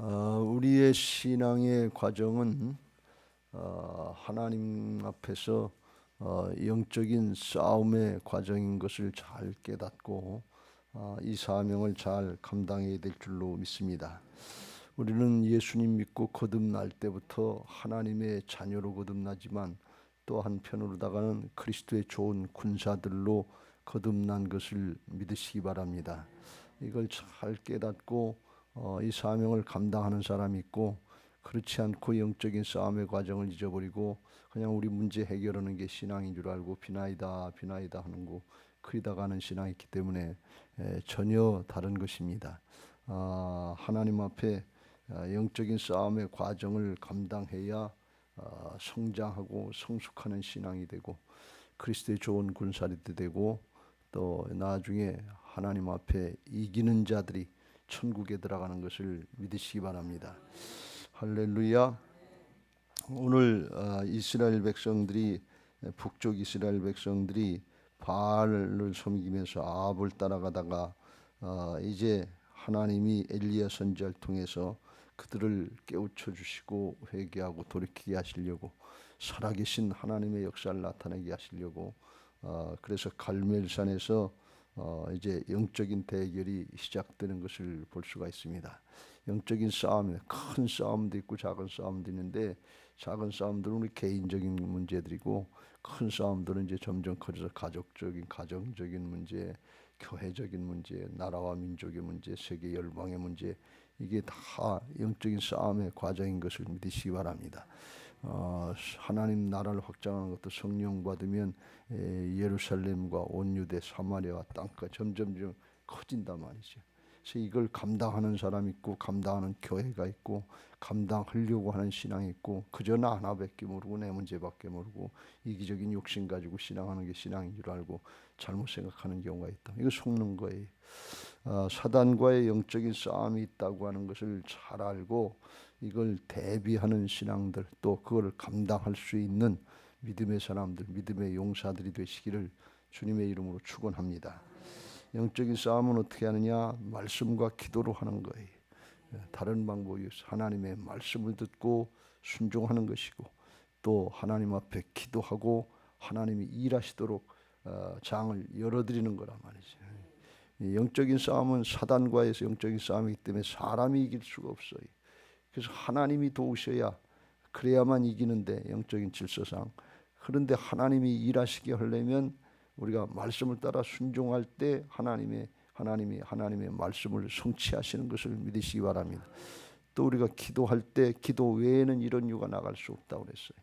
우리의 신앙의 과정은 하나님 앞에서 영적인 싸움의 과정인 것을 잘 깨닫고 이 사명을 잘 감당해야 될 줄로 믿습니다. 우리는 예수님 믿고 거듭날 때부터 하나님의 자녀로 거듭나지만 또 한편으로다가는 그리스도의 좋은 군사들로 거듭난 것을 믿으시기 바랍니다. 이걸 잘 깨닫고 이 사명을 감당하는 사람이 있고, 그렇지 않고 영적인 싸움의 과정을 잊어버리고 그냥 우리 문제 해결하는 게 신앙인 줄 알고 비나이다 비나이다 하는 거 그리다 가는 신앙이 있기 때문에 전혀 다른 것입니다. 하나님 앞에 영적인 싸움의 과정을 감당해야 성장하고 성숙하는 신앙이 되고 그리스도의 좋은 군사들이 되고, 또 나중에 하나님 앞에 이기는 자들이 천국에 들어가는 것을 믿으시기 바랍니다. 할렐루야. 오늘 이스라엘 백성들이, 북쪽 이스라엘 백성들이 바알을 섬기면서 아합을 따라가다가 이제 하나님이 엘리야 선지자를 통해서 그들을 깨우쳐 주시고 회개하고 돌이키게 하시려고, 살아계신 하나님의 역사를 나타내게 하시려고 그래서 갈멜산에서 이제 영적인 대결이 시작되는 것을 볼 수가 있습니다. 영적인 싸움, 큰 싸움도 있고 작은 싸움도 있는데, 작은 싸움들은 우리 개인적인 문제들이고 큰 싸움들은 이제 점점 커져서 가족적인, 가정적인 문제, 교회적인 문제, 나라와 민족의 문제, 세계 열방의 문제, 이게 다 영적인 싸움의 과정인 것을 믿으시기 바랍니다. 하나님 나라를 확장하는 것도 성령 받으면 예루살렘과 온 유대 사마리아와 땅까지 점점 커진단 말이죠. 그래서 이걸 감당하는 사람이 있고 감당하는 교회가 있고 감당하려고 하는 신앙이 있고, 그저 나 하나밖에 모르고 내 문제밖에 모르고 이기적인 욕심 가지고 신앙하는 게 신앙인 줄 알고 잘못 생각하는 경우가 있다. 이거 속는 거예요. 사단과의 영적인 싸움이 있다고 하는 것을 잘 알고 이걸 대비하는 신앙들, 또 그걸 감당할 수 있는 믿음의 사람들, 믿음의 용사들이 되시기를 주님의 이름으로 축원합니다. 영적인 싸움은 어떻게 하느냐? 말씀과 기도로 하는 거예요. 다른 방법이 없어요. 하나님의 말씀을 듣고 순종하는 것이고, 또 하나님 앞에 기도하고 하나님이 일하시도록 장을 열어드리는 거란 말이죠. 영적인 싸움은 사단과의 영적인 싸움이기 때문에 사람이 이길 수가 없어요. 그래서 하나님이 도우셔야, 그래야만 이기는데, 영적인 질서상. 그런데 하나님이 일하시게 하려면 우리가 말씀을 따라 순종할 때 하나님의 말씀을 성취하시는 것을 믿으시기 바랍니다. 또 우리가 기도할 때 기도 외에는 이런 이유가 나갈 수 없다고 그랬어요.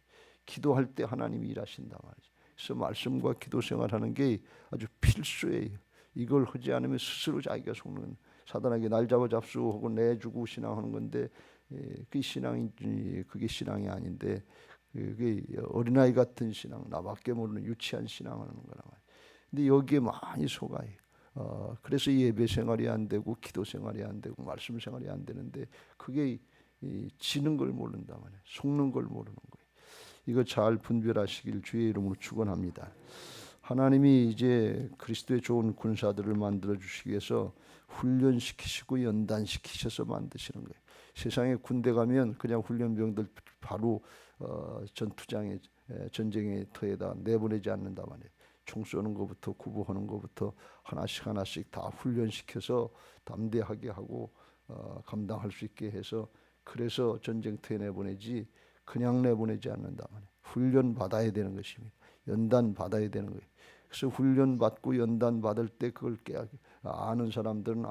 기도할 때 하나님이 일하신다 말이죠. 그래서 말씀과 기도 생활하는 게 아주 필수예요. 이걸 하지 않으면 스스로 자기가 속는, 사단에게 날 잡아 잡수고 내주고 신앙하는 건데, 그게 신앙이 아닌데, 그게 어린아이 같은 신앙, 나밖에 모르는 유치한 신앙하는 거란 말이에요. 근데 여기에 많이 속아요. 그래서 예배 생활이 안 되고 기도 생활이 안 되고 말씀 생활이 안 되는데, 그게 지는 걸 모른단 말이에요. 속는 걸 모르는 거예요. 이거 잘 분별하시길 주의 이름으로 축원합니다. 하나님이 이제 그리스도의 좋은 군사들을 만들어 주시기 위해서 훈련시키시고 연단시키셔서 만드시는 거예요. 세상에 군대 가면 그냥 훈련병들 바로 전투장에, 전쟁의 터에다 내보내지 않는다 말이에요. 총 쏘는 것부터 구보하는 것부터 하나씩 다 훈련시켜서 담대하게 하고 감당할 수 있게 해서, 그래서 전쟁터에 내보내지 그냥 내보내지 않는다 말이에요. 훈련 받아야 되는 것입니다. 연단 받아야 되는 거예요. 그래서 훈련 받고 연단 받을 때 그걸 아는 사람들은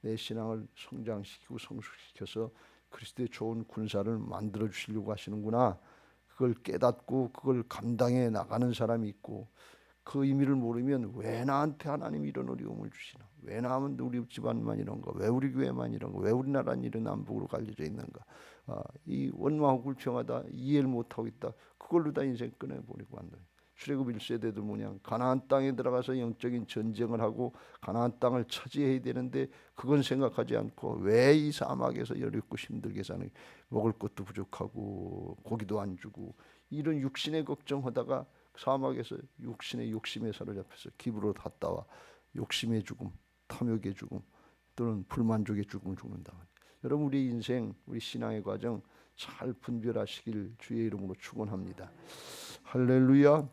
내 신앙을 성장시키고 성숙시켜서 그리스도의 좋은 군사를 만들어 주시려고 하시는구나. 그걸 깨닫고 그걸 감당해 나가는 사람이 있고, 그 의미를 모르면 왜 나한테 하나님 이런 어려움을 주시나? 왜 나만 우리 집안만 이런가? 왜 우리 교회만 이런가? 왜 우리나라는 이런 남북으로 갈려져 있는가? 이 원망하고 불평하다 이해를 못하고 있다. 그걸로 다 인생 끊어버리고 한다. 출애굽 1세대도 뭐냐, 가나안 땅에 들어가서 영적인 전쟁을 하고 가나안 땅을 차지해야 되는데 그건 생각하지 않고 왜 이 사막에서 어렵고 힘들게 사는, 먹을 것도 부족하고 고기도 안 주고 이런 육신의 걱정하다가 사막에서 육신의 욕심에 사로잡혀서 기브로 갔다와 욕심의 죽음, 탐욕의 죽음, 또는 불만족의 죽음을 죽는다. 여러분 우리 인생, 우리 신앙의 과정 잘 분별하시길 주의 이름으로 축원합니다. 할렐루야.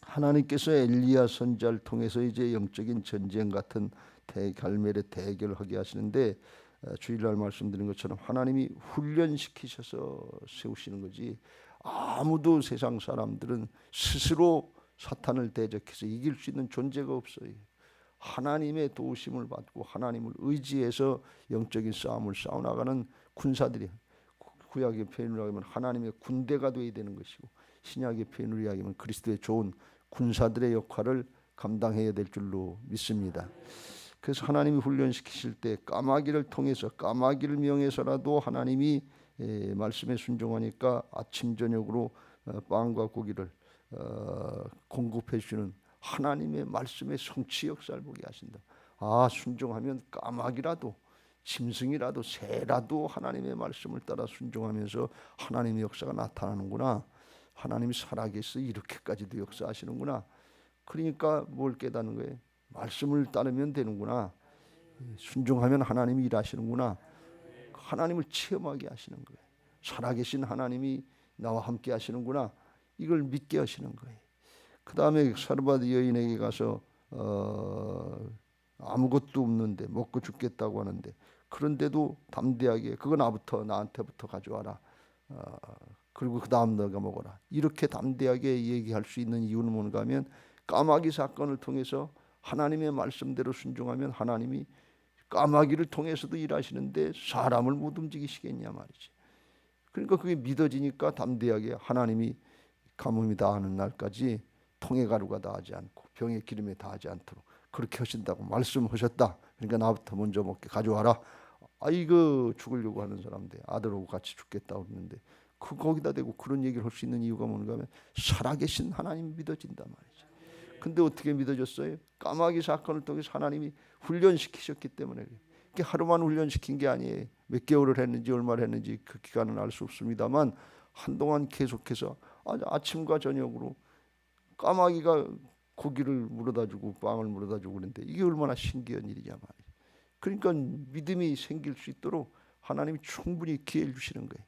하나님께서 엘리야 선지자를 통해서 이제 영적인 전쟁 같은 갈멜의 대결하게 하시는데, 주일날 말씀드린 것처럼 하나님이 훈련시키셔서 세우시는 거지, 아무도 세상 사람들은 스스로 사탄을 대적해서 이길 수 있는 존재가 없어요. 하나님의 도우심을 받고 하나님을 의지해서 영적인 싸움을 싸워나가는 군사들이, 구약의 표현으로 하면 하나님의 군대가 되어야 되는 것이고, 신약의 표현으로 하면 그리스도의 좋은 군사들의 역할을 감당해야 될 줄로 믿습니다. 그래서 하나님이 훈련시키실 때 까마귀를 통해서, 까마귀를 명해서라도 하나님이 말씀에 순종하니까 아침 저녁으로 빵과 고기를 공급해 주시는 하나님의 말씀의 성취 역사를 보게 하신다. 아, 순종하면 까마귀라도 짐승이라도 새라도 하나님의 말씀을 따라 순종하면서 하나님의 역사가 나타나는구나. 하나님이 살아계셔 이렇게까지도 역사하시는구나. 그러니까 뭘 깨닫는 거예요? 말씀을 따르면 되는구나. 순종하면 하나님이 일하시는구나. 하나님을 체험하게 하시는 거예요. 살아계신 하나님이 나와 함께 하시는구나. 이걸 믿게 하시는 거예요. 그 다음에 사르밧 여인에게 가서 아무것도 없는데 먹고 죽겠다고 하는데, 그런데도 담대하게 그거 나한테부터 가져와라. 그리고 그 다음 너가 먹어라. 이렇게 담대하게 얘기할 수 있는 이유는 뭔가 하면, 까마귀 사건을 통해서 하나님의 말씀대로 순종하면 하나님이 까마귀를 통해서도 일하시는데 사람을 못 움직이시겠냐 말이지. 그러니까 그게 믿어지니까 담대하게 하나님이 가뭄이 다하는 날까지 통에 가루가 다하지 않고 병에 기름에 다하지 않도록 그렇게 하신다고 말씀하셨다. 그러니까 나부터 먼저 먹게 가져와라. 이거 죽으려고 하는 사람인데 아들하고 같이 죽겠다고 그러는데 거기다 대고 그런 얘기를 할 수 있는 이유가 뭔가 하면 살아계신 하나님 믿어진단 말이죠. 근데 어떻게 믿어졌어요? 까마귀 사건을 통해서 하나님이 훈련시키셨기 때문에. 그게 하루만 훈련시킨 게 아니에요. 몇 개월을 했는지 얼마를 했는지 그 기간은 알 수 없습니다만 한동안 계속해서 아침과 저녁으로 까마귀가 고기를 물어다 주고 빵을 물어다 주고 그러는데 이게 얼마나 신기한 일이냐 말이에요. 그러니까 믿음이 생길 수 있도록 하나님이 충분히 기회를 주시는 거예요.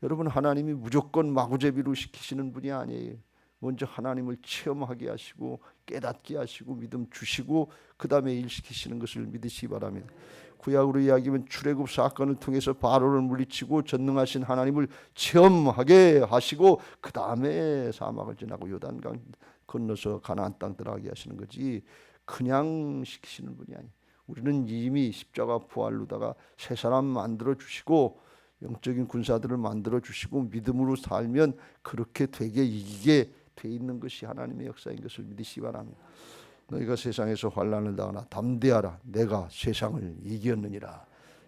여러분, 하나님이 무조건 마구제비로 시키시는 분이 아니에요. 먼저 하나님을 체험하게 하시고 깨닫게 하시고 믿음 주시고 그 다음에 일시키시는 것을 믿으시기 바랍니다. 구약으로 이야기하면 출애굽 사건을 통해서 바로를 물리치고 전능하신 하나님을 체험하게 하시고 그 다음에 사막을 지나고 요단강 건너서 가나안 땅 들어가게 하시는 거지, 그냥 시키시는 분이 아니에요. 우리는 이미 십자가 부활로다가 새 사람 만들어 주시고 영적인 군사들을 만들어 주시고 믿음으로 살면 그렇게 되게 이기게 돼 있는 것이 하나님의 역사인 것을 믿으시기 바랍니다. 너희가 세상에서 환난을 당하나 담대하라. 내가 세상을 이겼느니라.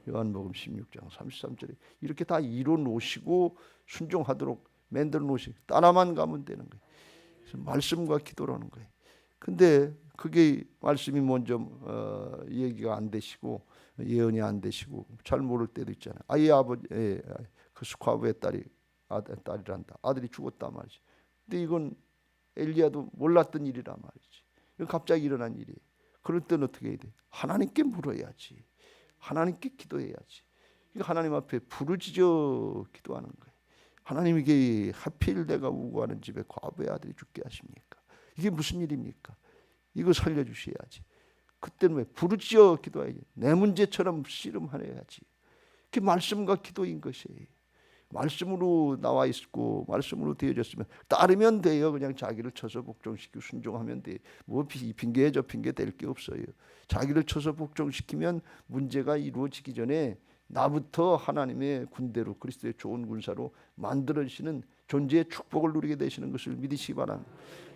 요한복음 16장 33절에 이렇게 다 이뤄 놓으시고 순종하도록 만들어 놓으시고 따라만 가면 되는 거예요. 그래서 말씀과 기도라는 거예요. 근데 그게 말씀이 먼저 얘기가 안 되시고 예언이 안 되시고 잘 모를 때도 있잖아요. 아이 아버지 그 스kwa브의 딸이란다. 아들이 죽었다 말이지. 근데 이건 엘리야도 몰랐던 일이란 말이지. 이건 갑자기 일어난 일이에요. 그럴 때는 어떻게 해야 돼? 하나님께 물어야지. 하나님께 기도해야지. 이거 하나님 앞에 부르짖어 기도하는 거예요. 하나님, 이게 하필 내가 우고하는 집에 과부의 아들이 죽게 하십니까? 이게 무슨 일입니까? 이거 살려주셔야지. 그때는 왜 부르짖어 기도해야지. 내 문제처럼 씨름하여야지. 그게 말씀과 기도인 것이에요. 말씀으로 나와 있고 말씀으로 되어졌으면 따르면 돼요. 그냥 자기를 쳐서 복종시키고 순종하면 돼. 뭐 이 핑계 저 핑계 될 게 없어요. 자기를 쳐서 복종시키면 문제가 이루어지기 전에 나부터 하나님의 군대로 그리스도의 좋은 군사로 만들어지는 존재의 축복을 누리게 되시는 것을 믿으시기 바랍니다.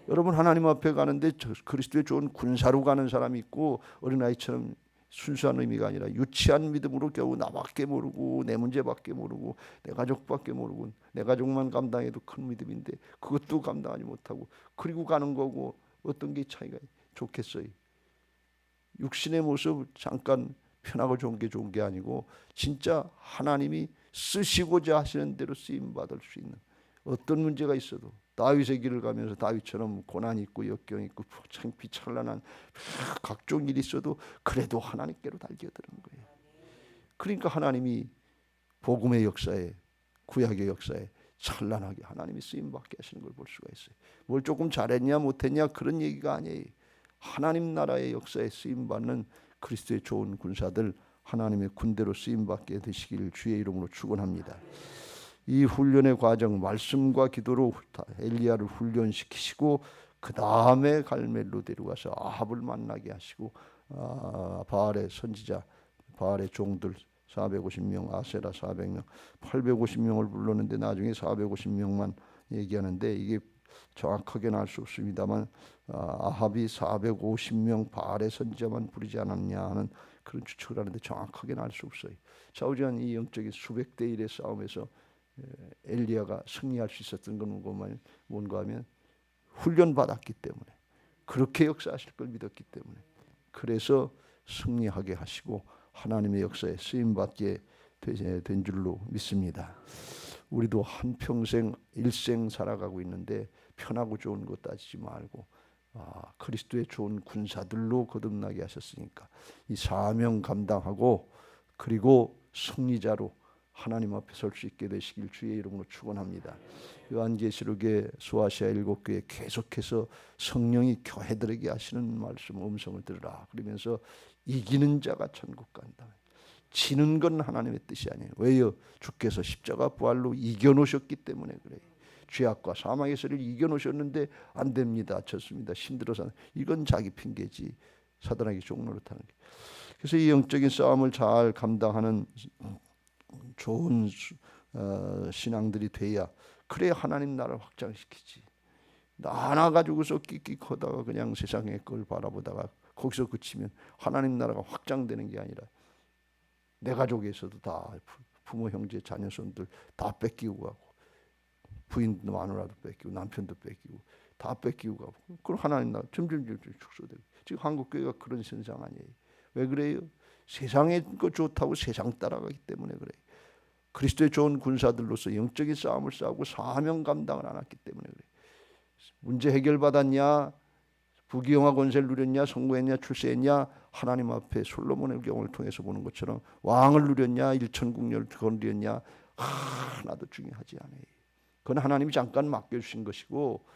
여러분, 하나님 앞에 가는데 그리스도의 좋은 군사로 가는 사람이 있고 어린아이처럼 순수한 의미가 아니라 유치한 믿음으로 겨우 나밖에 모르고 내 문제밖에 모르고 내 가족밖에 모르고 내 가족만 감당해도 큰 믿음인데 그것도 감당하지 못하고 그리고 가는 거고 어떤 게 차이가 좋겠어요? 육신의 모습 잠깐 편하고 좋은 게 아니고 진짜 하나님이 쓰시고자 하시는 대로 쓰임 받을 수 있는 어떤 문제가 있어도 다윗의 길을 가면서 다윗처럼 고난이 있고 역경이 있고 창피찬란한 각종 일이 있어도 그래도 하나님께로 달겨드는 거예요. 그러니까 하나님이 복음의 역사에, 구약의 역사에 찬란하게 하나님이 쓰임받게 하시는 걸 볼 수가 있어요. 뭘 조금 잘했냐 못했냐 그런 얘기가 아니에요. 하나님 나라의 역사에 쓰임받는 그리스도의 좋은 군사들, 하나님의 군대로 쓰임받게 되시길 주의 이름으로 축원합니다. 이 훈련의 과정, 말씀과 기도로 엘리야를 훈련시키시고 그 다음에 갈멜로 데려가서 아합을 만나게 하시고 바알의 선지자, 바알의 종들 450명, 아세라 400명, 850명을 불렀는데 나중에 450명만 얘기하는데 이게 정확하게는 알 수 없습니다만 아합이 450명 바알의 선지자만 부르지 않았냐 하는 그런 추측을 하는데 정확하게는 알 수 없어요. 싸우지만 이 영적인 수백 대 1의 싸움에서 엘리야가 승리할 수 있었던 건 뭔가 하면 훈련받았기 때문에, 그렇게 역사하실 걸 믿었기 때문에, 그래서 승리하게 하시고 하나님의 역사에 쓰임받게 된 줄로 믿습니다. 우리도 한평생 일생 살아가고 있는데 편하고 좋은 것 따지지 말고 그리스도의 좋은 군사들로 거듭나게 하셨으니까 이 사명 감당하고 그리고 승리자로 하나님 앞에 설 수 있게 되시길 주의 이름으로 축원합니다. 요한계시록의 소아시아 7교회 계속해서 성령이 교회들에게 하시는 말씀, 음성을 들으라. 그러면서 이기는 자가 천국 간다. 지는 건 하나님의 뜻이 아니에요. 왜요? 주께서 십자가 부활로 이겨놓으셨기 때문에 그래요. 죄악과 사망의 소리를 이겨놓으셨는데 안 됩니다. 졌습니다. 힘들어서. 이건 자기 핑계지. 사단에게 종노릇하는 게. 그래서 이 영적인 싸움을 잘 감당하는 좋은 신앙들이 돼야, 그래야 하나님 나라를 확장시키지. 나 하나 가지고서 끽끽하다가 그냥 세상의 걸 바라보다가 거기서 그치면 하나님 나라가 확장되는 게 아니라 내 가족에서도 다 부모, 형제, 자녀, 손들 다 뺏기고 가고, 부인도 마누라도 뺏기고 남편도 뺏기고 다 뺏기고 가고, 그럼 하나님 나라 점점 축소되고. 지금 한국 교회가 그런 현상 아니에요. 왜 그래요? 세상의 거 좋다고 세상 따라가기 때문에 그래요. 그리스도의 좋은 군사들로서 영적인 싸움을 싸우고 사명 감당을 안 했기 때문에 그래요. 문제 해결받았냐, 부귀영화 권세를 누렸냐, 성공했냐, 출세했냐, 하나님 앞에 솔로몬의 경험을 통해서 보는 것처럼 왕을 누렸냐, 일천국녀를 거느렸냐, 하나도 중요하지 않아요. 그건 하나님이 잠깐 맡겨주신 것이고,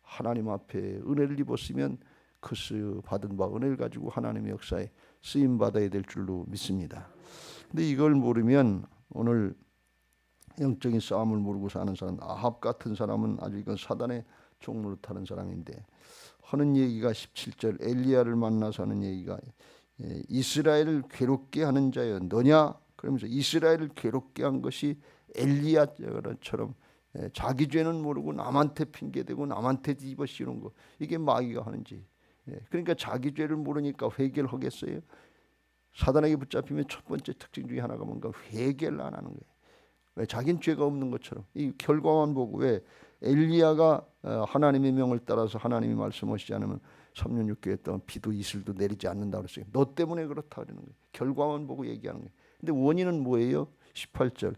하나님 앞에 은혜를 입었으면 그 받은 바 은혜를 가지고 하나님의 역사에 쓰임 받아야 될 줄로 믿습니다. 근데 이걸 모르면, 오늘 영적인 싸움을 모르고 사는 사람, 아합 같은 사람은 아주 이건 사단의 종노릇하는 사람인데, 하는 얘기가 17절 엘리야를 만나서 하는 얘기가 이스라엘을 괴롭게 하는 자여 너냐? 그러면서 이스라엘을 괴롭게 한 것이 엘리야처럼 자기 죄는 모르고 남한테 핑계대고 남한테 뒤집어 씌우는 거, 이게 마귀가 하는지. 그러니까 자기 죄를 모르니까 회개를 하겠어요? 사단에게 붙잡히면 첫 번째 특징 중에 하나가 뭔가 회개를 안 하는 거예요. 왜? 자기는 죄가 없는 것처럼. 이 결과만 보고, 왜 엘리야가 하나님의 명을 따라서 하나님이 말씀하시지 않으면 3년 6개월 동안 비도 이슬도 내리지 않는다고 그랬어요. 너 때문에 그렇다 그러는 거예요. 결과만 보고 얘기하는 거예요. 근데 원인은 뭐예요? 18절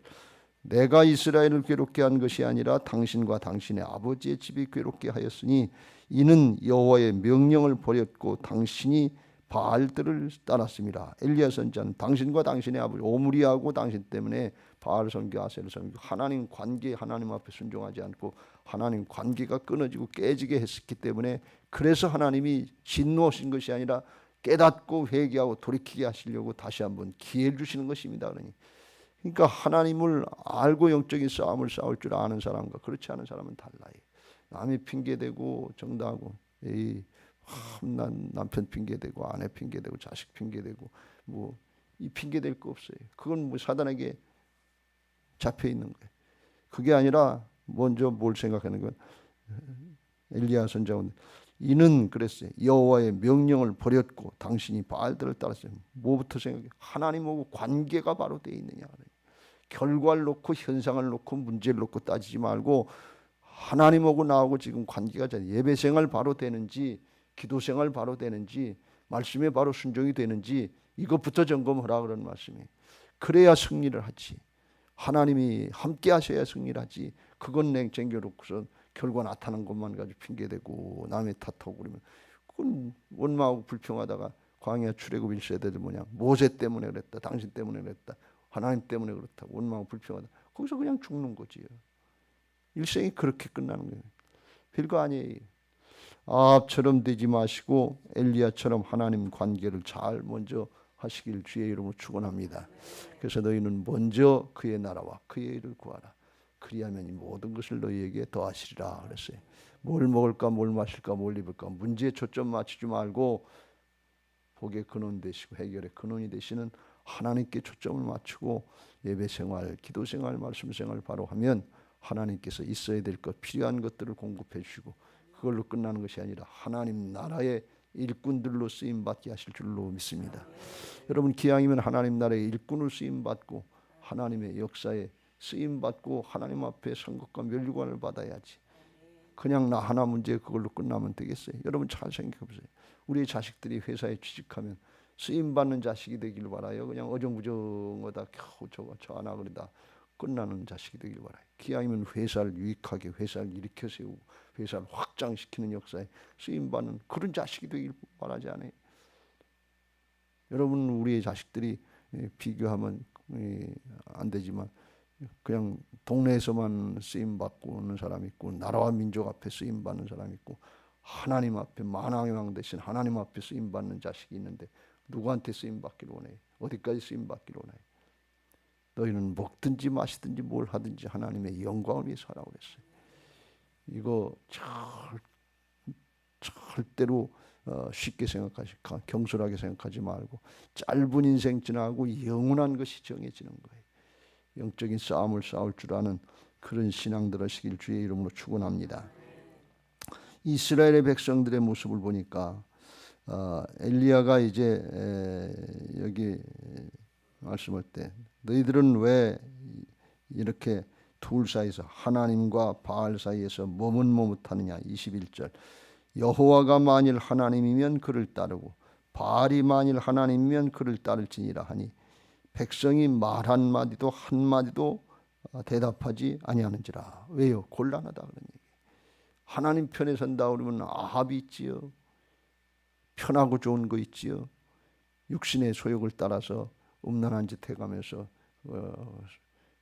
내가 이스라엘을 괴롭게 한 것이 아니라 당신과 당신의 아버지의 집이 괴롭게 하였으니 이는 여호와의 명령을 버렸고 당신이 바알들을 따랐습니다. 엘리야 선지자는 당신과 당신의 아버지 오므리하고 당신 때문에 바알 섬기 아세를 섬기고 하나님 관계, 하나님 앞에 순종하지 않고 하나님 관계가 끊어지고 깨지게 했기 때문에, 그래서 하나님이 진노하신 것이 아니라 깨닫고 회개하고 돌이키게 하시려고 다시 한번 기회를 주시는 것입니다. 그러니까 하나님을 알고 영적인 싸움을 싸울 줄 아는 사람과 그렇지 않은 사람은 달라요. 남이 핑계대고 정당하고 난 남편 핑계대고 아내 핑계대고 자식 핑계대고 뭐 이 핑계댈 거 없어요. 그건 뭐 사단에게 잡혀 있는 거예요. 그게 아니라 먼저 뭘 생각하는 건, 엘리야 선지자는 이는 그랬어요. 여호와의 명령을 버렸고 당신이 바알들을 따랐어요. 뭐부터 생각해? 하나님하고 관계가 바로 되어 있느냐. 결과를 놓고 현상을 놓고 문제를 놓고 따지지 말고 하나님하고 나하고 지금 관계가 예배 생활 바로 되는지, 기도 생활 바로 되는지, 말씀에 바로 순종이 되는지 이것부터 점검하라 그런 말씀이에요. 그래야 승리를 하지. 하나님이 함께 하셔야 승리를 하지. 그건 냉쟁겨놓고서 결과 나타난 것만 가지고 핑계대고 남의 탓하고 그러면 그건 원망하고 불평하다가 광야 출애굽 1세대들 뭐냐, 모세 때문에 그랬다, 당신 때문에 그랬다, 하나님 때문에 그렇다고 원망하고 불평하다. 거기서 그냥 죽는 거지요. 일생이 그렇게 끝나는 거예요. 별거 아니에요. 아합처럼 되지 마시고 엘리야처럼 하나님 관계를 잘 먼저 하시길 주의 이름으로 축원합니다. 그래서 너희는 먼저 그의 나라와 그의 일을 구하라. 그리하면 이 모든 것을 너희에게 더하시리라 그랬어요. 뭘 먹을까, 뭘 마실까, 뭘 입을까 문제에 초점 맞추지 말고 복의 근원 되시고 해결의 근원이 되시는 하나님께 초점을 맞추고 예배 생활, 기도 생활, 말씀 생활 바로 하면 하나님께서 있어야 될 것, 필요한 것들을 공급해 주시고 그걸로 끝나는 것이 아니라 하나님 나라의 일꾼들로 쓰임받게 하실 줄로 믿습니다. 여러분 기왕이면 하나님 나라의 일꾼을 쓰임받고 하나님의 역사에 쓰임받고 하나님 앞에 상급과 면류관을 받아야지. 그냥 나 하나 문제 그걸로 끝나면 되겠어요? 여러분 잘 생각해 보세요. 우리 자식들이 회사에 취직하면 쓰임받는 자식이 되길 바라요? 그냥 어정부정하다 겨우 저 하나 그러다 끝나는 자식이 되길 바라요? 기왕이면 회사를 유익하게 회사를 일으켜 세우고 회사를 확장시키는 역사에 쓰임받는 그런 자식이 되길 바라지 않아요? 여러분 우리의 자식들이 비교하면 안 되지만 그냥 동네에서만 쓰임받고 오는 사람이 있고 나라와 민족 앞에 쓰임받는 사람이 있고 하나님 앞에 만왕의 왕 대신 하나님 앞에 쓰임받는 자식이 있는데 누구한테 쓰임받기를 원해? 어디까지 쓰임받기를 원해? 너희는 먹든지 마시든지 뭘 하든지 하나님의 영광을 위해서 하라고 그랬어요. 이거 절대로 쉽게 생각하지 경솔하게 생각하지 말고 짧은 인생 지나고 영원한 것이 정해지는 거예요. 영적인 싸움을 싸울 줄 아는 그런 신앙들 하시길 주의 이름으로 축원합니다. 이스라엘의 백성들의 모습을 보니까 엘리야가 이제 여기 말씀할 때 너희들은 왜 이렇게 둘 사이에서 하나님과 바알 사이에서 머뭇머뭇하느냐. 21절 여호와가 만일 하나님이면 그를 따르고 바알이 만일 하나님이면 그를 따를지니라 하니 백성이 말 한마디도 한마디도 대답하지 아니하는지라. 왜요? 곤란하다 그런 얘기. 하나님 편에 선다 그러면 아합이 있지요. 편하고 좋은 거 있지요. 육신의 소욕을 따라서 음란한 짓 해가면서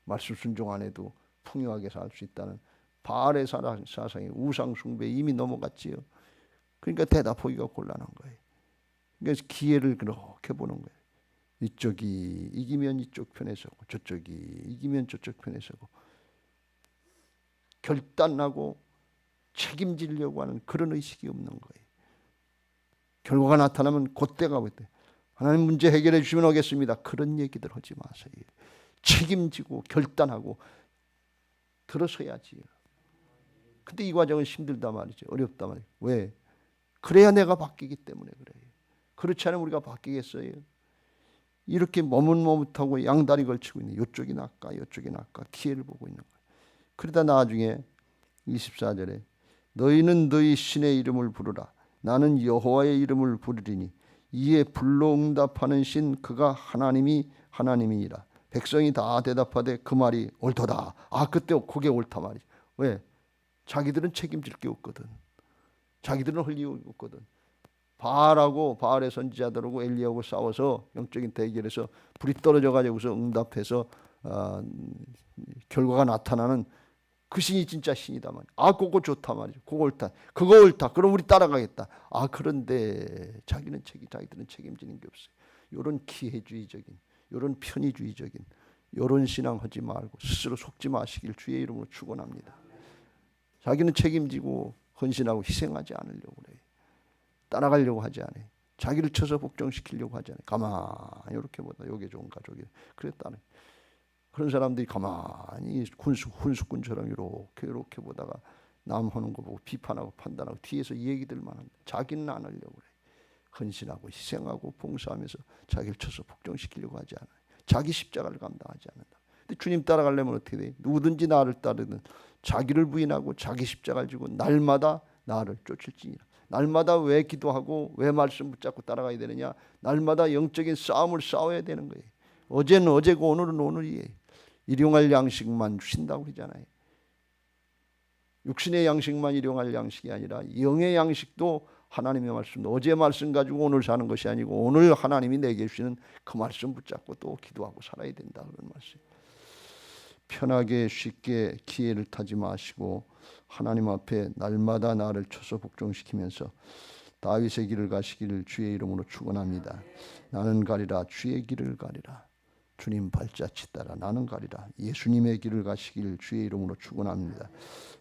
말씀 순종 안 해도 풍요하게 살 수 있다는 바알의 사상이 우상 숭배에 이미 넘어갔지요. 그러니까 대답하기가 곤란한 거예요. 그래서 기회를 그렇게 보는 거예요. 이쪽이 이기면 이쪽 편에 서고 저쪽이 이기면 저쪽 편에 서고 결단하고 책임지려고 하는 그런 의식이 없는 거예요. 결과가 나타나면 곧대가 있대. 하나님 문제 해결해 주시면 오겠습니다. 그런 얘기들 하지 마세요. 책임지고 결단하고 들어서야지요. 근데 이 과정은 힘들단 말이죠. 어렵단 말이에요. 왜? 그래야 내가 바뀌기 때문에 그래요. 그렇지 않으면 우리가 바뀌겠어요? 이렇게 머뭇머뭇하고 양다리 걸치고 있는 이쪽이 낫까 이쪽이 낫까 기회를 보고 있는 거예요. 그러다 나중에 24절에 너희는 너희 신의 이름을 부르라. 나는 여호와의 이름을 부르리니 이에 불로 응답하는 신 그가 하나님이니라. 백성이 다 대답하되 그 말이 옳도다. 그때 그게 옳다 말이지. 왜? 자기들은 책임질 게 없거든. 자기들은 할 이유가 없거든. 바알의 선지자들하고 엘리야하고 싸워서 영적인 대결에서 불이 떨어져 가지고서 응답해서 결과가 나타나는 그 신이 진짜 신이다 말이야. 그거 좋다 말이죠. 그거 옳다. 그거 옳다. 그럼 우리 따라가겠다. 그런데 자기들은 책임지는 게 없어요. 이런 기회주의적인, 이런 편의주의적인, 이런 신앙하지 말고 스스로 속지 마시길 주의 이름으로 축원합니다. 자기는 책임지고 헌신하고 희생하지 않으려고 그래요. 따라가려고 하지 않아요. 자기를 쳐서 복종시키려고 하지 않아요. 가만히 이렇게 보다 요게 좋은가 저게 그랬다는 그런 사람들이 가만히 훈수꾼처럼 이렇게 보다가 남 하는 거 보고 비판하고 판단하고 뒤에서 얘기들만 한다. 자기는 안 하려고 그래. 헌신하고 희생하고 봉사하면서 자기를 쳐서 복종시키려고 하지 않아요. 자기 십자가를 감당하지 않는다. 근데 주님 따라가려면 어떻게 돼? 누구든지 나를 따르든 자기를 부인하고 자기 십자가를 지고 날마다 나를 쫓을지니라. 날마다 왜 기도하고 왜 말씀 붙잡고 따라가야 되느냐? 날마다 영적인 싸움을 싸워야 되는 거예요. 어제는 어제고 오늘은 오늘이에요. 일용할 양식만 주신다고 그러잖아요. 육신의 양식만 일용할 양식이 아니라 영의 양식도 하나님의 말씀, 어제 말씀 가지고 오늘 사는 것이 아니고 오늘 하나님이 내게 주시는 그 말씀 붙잡고 또 기도하고 살아야 된다. 그런 말씀. 편하게 쉽게 기회를 타지 마시고 하나님 앞에 날마다 나를 쳐서 복종시키면서 다윗의 길을 가시기를 주의 이름으로 축원합니다. 나는 가리라 주의 길을 가리라. 주님 발자취 따라 나는 가리라. 예수님의 길을 가시기를 주의 이름으로 축원합니다.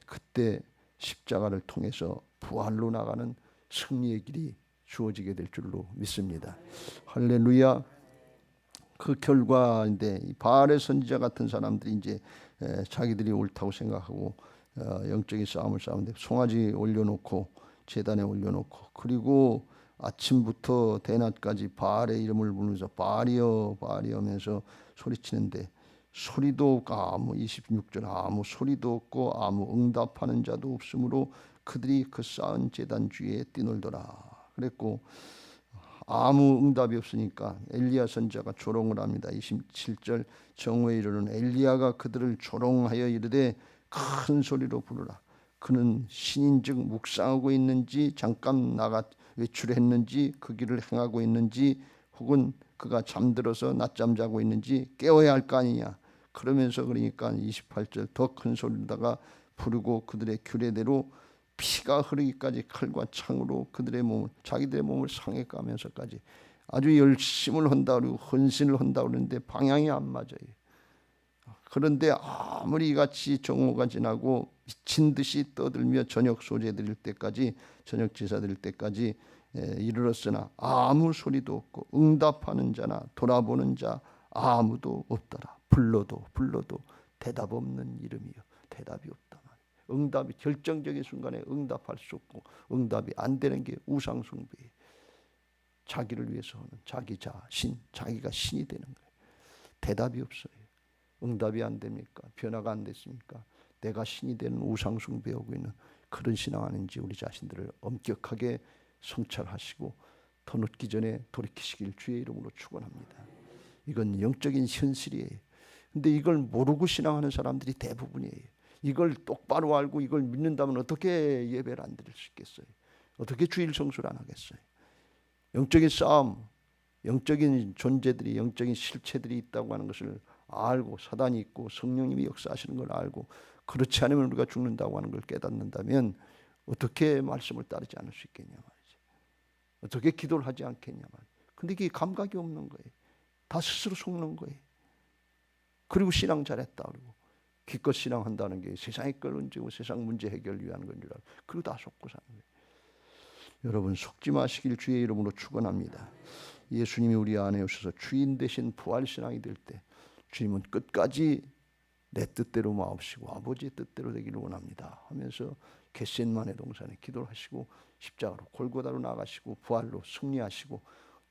그때 십자가를 통해서 부활로 나가는 승리의 길이 주어지게 될 줄로 믿습니다. 할렐루야. 그 결과인데 이 바알의 선지자 같은 사람들이 이제 자기들이 옳다고 생각하고 영적인 싸움을 싸우는데 송아지 올려놓고 제단에 올려놓고 그리고 아침부터 대낮까지 바알의 이름을 부르면서 바알이여 바알이여 하면서 소리치는데 소리도 없고 아무 26절 아무 소리도 없고 아무 응답하는 자도 없으므로 그들이 그 쌓은 제단 주위에 뛰놀더라 그랬고 아무 응답이 없으니까 엘리야 선지자가 조롱을 합니다. 27절 정오에 이르는 엘리야가 그들을 조롱하여 이르되 큰 소리로 부르라. 그는 신인즉 묵상하고 있는지 잠깐 나가 외출했는지 그 길을 행하고 있는지 혹은 그가 잠들어서 낮잠 자고 있는지 깨워야 할 거 아니냐. 그러면서 그러니까 28절 더 큰 소리로다가 부르고 그들의 규례대로 피가 흐르기까지 칼과 창으로 그들의 몸을 자기들의 몸을 상해 가면서까지 아주 열심을 한다 그러고 헌신을 한다 그러는데 방향이 안 맞아요. 그런데 아무리 같이 정오가 지나고 미친 듯이 떠들며 저녁 소재 드릴 때까지 저녁 제사 드릴 때까지 이르렀으나 아무 소리도 없고 응답하는 자나 돌아보는 자 아무도 없더라. 불러도 대답 없는 이름이요 대답이 없다. 응답이 결정적인 순간에 응답할 수 없고 응답이 안 되는 게 우상숭배예요. 자기를 위해서 하는 자기 자신, 자기가 신이 되는 거예요. 대답이 없어요. 응답이 안 됩니까? 변화가 안 됐습니까? 내가 신이 되는 우상숭배하고 있는 그런 신앙 아닌지 우리 자신들을 엄격하게 성찰하시고 더 늦기 전에 돌이키시길 주의 이름으로 축원합니다. 이건 영적인 현실이에요. 근데 이걸 모르고 신앙하는 사람들이 대부분이에요. 이걸 똑바로 알고 이걸 믿는다면 어떻게 예배를 안 드릴 수 있겠어요? 어떻게 주일 성수를 안 하겠어요? 영적인 싸움, 영적인 존재들이 영적인 실체들이 있다고 하는 것을 알고 사단이 있고 성령님이 역사하시는 걸 알고 그렇지 않으면 우리가 죽는다고 하는 걸 깨닫는다면 어떻게 말씀을 따르지 않을 수 있겠냐 말이지. 어떻게 기도를 하지 않겠냐 말이지. 근데 이게 감각이 없는 거예요. 다 스스로 속는 거예요. 그리고 신앙 잘했다 그러고 기껏 신앙한다는 게 세상의 걸 얹고 세상 문제 해결을 위한 건 줄 알고 그리고 다 속고 사는 거예요. 여러분 속지 마시길 주의 이름으로 축원합니다. 예수님이 우리 안에 오셔서 주인 되신 부활신앙이 될 때 주님은 끝까지 내 뜻대로 마옵시고 아버지의 뜻대로 되기를 원합니다 하면서 겟셋마네 동산에 기도를 하시고 십자가로 골고다로 나가시고 부활로 승리하시고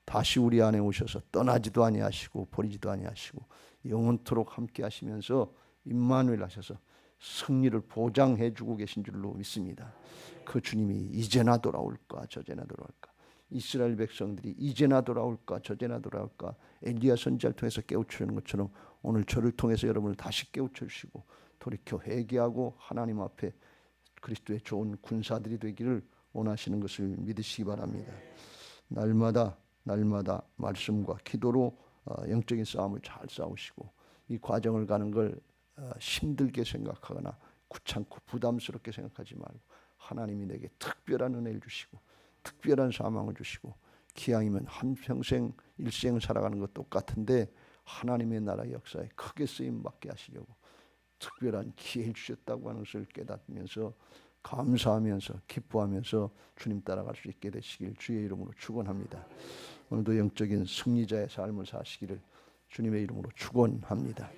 다시 우리 안에 오셔서 떠나지도 아니하시고 버리지도 아니하시고 영원토록 함께 하시면서 임마누엘 하셔서 승리를 보장해 주고 계신 줄로 믿습니다. 그 주님이 이제나 돌아올까 저제나 돌아올까 이스라엘 백성들이 이제나 돌아올까 저제나 돌아올까 엘리야 선지자를 통해서 깨우치는 것처럼 오늘 저를 통해서 여러분을 다시 깨우쳐 주시고 돌이켜 회개하고 하나님 앞에 그리스도의 좋은 군사들이 되기를 원하시는 것을 믿으시기 바랍니다. 날마다 말씀과 기도로 영적인 싸움을 잘 싸우시고 이 과정을 가는 걸 힘들게 생각하거나 귀찮고 부담스럽게 생각하지 말고 하나님이 내게 특별한 은혜를 주시고 특별한 사망을 주시고 기왕이면 한평생 일생 살아가는 것 똑같은데 하나님의 나라 역사에 크게 쓰임받게 하시려고 특별한 기회를 주셨다고 하는 것을 깨닫으면서 감사하면서 기뻐하면서 주님 따라갈 수 있게 되시길 주의 이름으로 축원합니다. 오늘도 영적인 승리자의 삶을 사시기를 주님의 이름으로 축원합니다.